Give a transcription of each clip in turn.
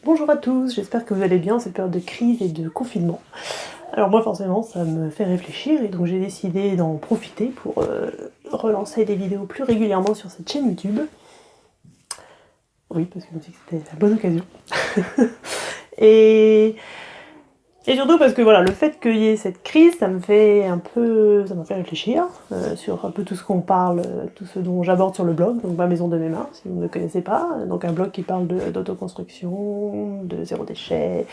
Bonjour à tous, j'espère que vous allez bien en cette période de crise et de confinement. Alors moi forcément ça me fait réfléchir et donc j'ai décidé d'en profiter pour relancer des vidéos plus régulièrement sur cette chaîne YouTube. Oui, parce que je me suis dit que c'était la bonne occasion. et... et surtout parce que voilà, le fait qu'il y ait cette crise, ça m'a fait réfléchir sur un peu tout ce qu'on parle, tout ce dont j'aborde sur le blog, donc ma maison de mes mains, si vous ne le connaissez pas, donc un blog qui parle d'autoconstruction, de zéro déchet,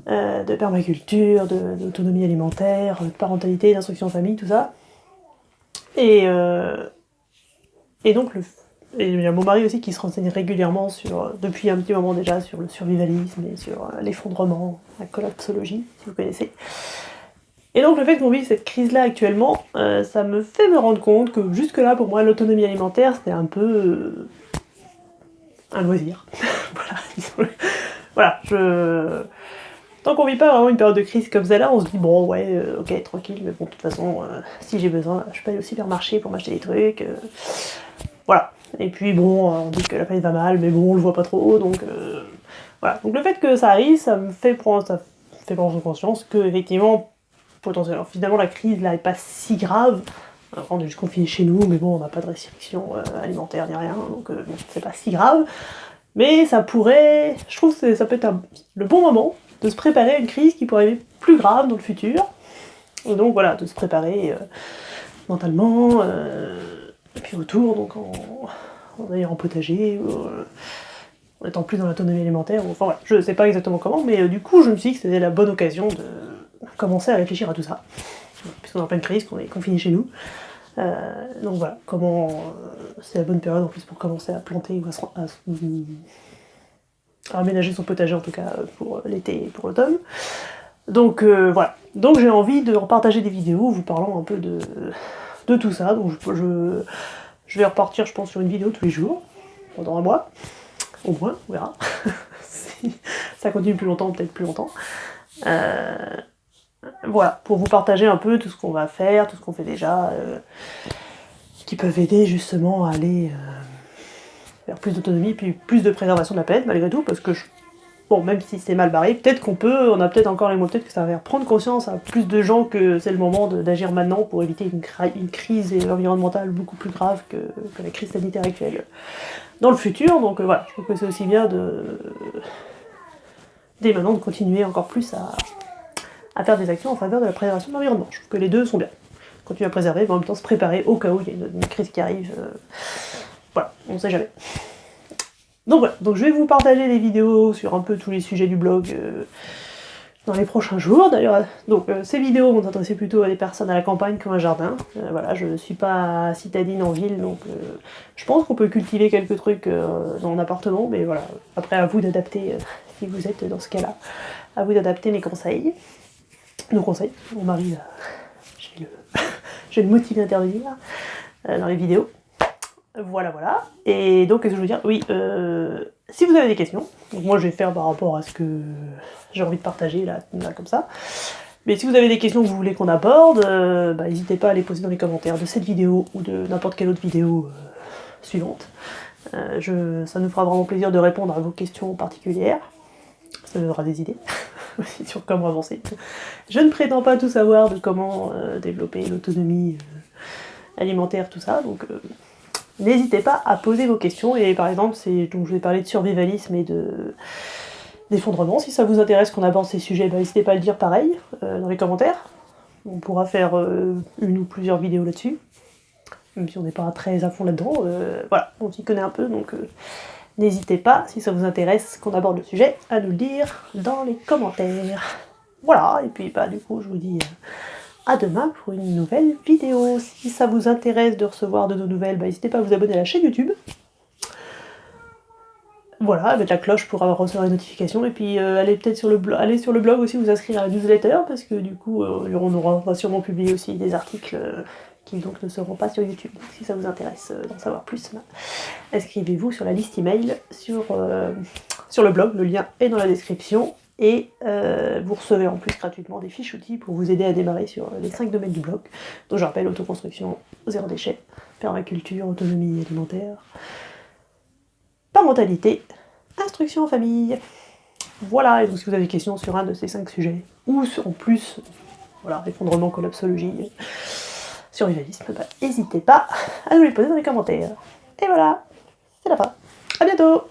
de permaculture, d'autonomie alimentaire, de parentalité, d'instruction en famille, tout ça. Et donc il y a mon mari aussi qui se renseigne régulièrement depuis un petit moment déjà, sur le survivalisme et sur l'effondrement, la collapsologie, si vous connaissez. Et donc le fait qu'on vive cette crise-là actuellement, ça me fait me rendre compte que jusque-là, pour moi, l'autonomie alimentaire, c'était un peu un loisir. Voilà, tant qu'on vit pas vraiment une période de crise comme celle-là, on se dit bon ouais, ok, tranquille, mais bon, de toute façon, si j'ai besoin, je peux aller au supermarché pour m'acheter des trucs, voilà. Et puis bon, on dit que la planète va mal, mais bon, on le voit pas trop, donc voilà. Donc le fait que ça arrive, ça fait prendre conscience que effectivement, potentiellement, finalement la crise là est pas si grave. Alors, on est juste confinés chez nous, mais bon, on n'a pas de restrictions alimentaires ni rien, donc bon, c'est pas si grave. Mais ça pourrait, je trouve que ça peut être le bon moment de se préparer à une crise qui pourrait être plus grave dans le futur. Et donc voilà, de se préparer mentalement, et puis autour, donc en ayant un potager, en étant plus dans l'autonomie alimentaire, enfin voilà, je sais pas exactement comment, mais du coup je me suis dit que c'était la bonne occasion de commencer à réfléchir à tout ça. Puisqu'on est en pleine crise, qu'on est confinés chez nous. Donc voilà, c'est la bonne période en plus pour commencer à planter ou à aménager son potager en tout cas pour l'été et pour l'automne. Donc voilà, donc j'ai envie de repartager des vidéos vous parlant un peu de tout ça. Donc je vais repartir je pense sur une vidéo tous les jours, pendant un mois, au moins, on verra. Si ça continue plus longtemps, peut-être plus longtemps. Voilà, pour vous partager un peu tout ce qu'on va faire, tout ce qu'on fait déjà, qui peuvent aider justement à aller vers plus d'autonomie, puis plus de préservation de la planète malgré tout, parce que bon, même si c'est mal barré, peut-être on a peut-être encore les mots, peut-être que ça va faire prendre conscience à plus de gens que c'est le moment d'agir maintenant pour éviter une crise environnementale beaucoup plus grave que la crise sanitaire actuelle dans le futur. Donc voilà, je trouve que c'est aussi bien dès maintenant de continuer encore plus à faire des actions en faveur de la préservation de l'environnement. Je trouve que les deux sont bien. Continuer à préserver, mais en même temps se préparer au cas où il y a une crise qui arrive. Voilà, on ne sait jamais. Donc voilà, donc je vais vous partager des vidéos sur un peu tous les sujets du blog dans les prochains jours. D'ailleurs, donc ces vidéos vont s'adresser plutôt à des personnes à la campagne qui ont un jardin. Voilà, je ne suis pas citadine en ville, donc je pense qu'on peut cultiver quelques trucs dans mon appartement, mais voilà, après à vous d'adapter, si vous êtes dans ce cas-là, à vous d'adapter mes conseils. Nos conseils, mon mari, j'ai le motivé à intervenir dans les vidéos. Voilà. Et donc, qu'est-ce que je veux dire? Oui, si vous avez des questions, donc moi je vais faire par rapport à ce que j'ai envie de partager là comme ça. Mais si vous avez des questions que vous voulez qu'on aborde, n'hésitez pas à les poser dans les commentaires de cette vidéo ou de n'importe quelle autre vidéo suivante. Ça nous fera vraiment plaisir de répondre à vos questions particulières. Ça nous donnera des idées aussi sur comment avancer. Je ne prétends pas tout savoir de comment développer l'autonomie alimentaire, tout ça, donc n'hésitez pas à poser vos questions. Et par exemple, donc je vais parler de survivalisme et d'effondrement. Si ça vous intéresse qu'on aborde ces sujets, n'hésitez pas à le dire pareil dans les commentaires. On pourra faire une ou plusieurs vidéos là-dessus, même si on n'est pas très à fond là-dedans. Voilà, on s'y connaît un peu, donc n'hésitez pas, si ça vous intéresse qu'on aborde le sujet, à nous le dire dans les commentaires. Voilà, et puis du coup, je vous dis à demain pour une nouvelle vidéo. Si ça vous intéresse de recevoir de nos nouvelles, n'hésitez pas à vous abonner à la chaîne YouTube. Voilà, mettre la cloche pour recevoir les notifications, et puis allez sur le blog aussi, vous inscrire à la newsletter, parce que du coup, on va sûrement publier aussi des articles qui donc ne seront pas sur YouTube. Donc si ça vous intéresse d'en savoir plus, inscrivez-vous sur la liste email sur le blog, le lien est dans la description. Et vous recevez en plus gratuitement des fiches outils pour vous aider à démarrer sur les 5 domaines du blog. Donc je rappelle, autoconstruction, zéro déchet, permaculture, autonomie alimentaire, parentalité instruction en famille. Voilà, et donc si vous avez des questions sur un de ces 5 sujets, ou en plus, voilà, effondrement, collapsologie, survivalisme, bah, n'hésitez pas à nous les poser dans les commentaires. Et voilà, c'est la fin. À bientôt!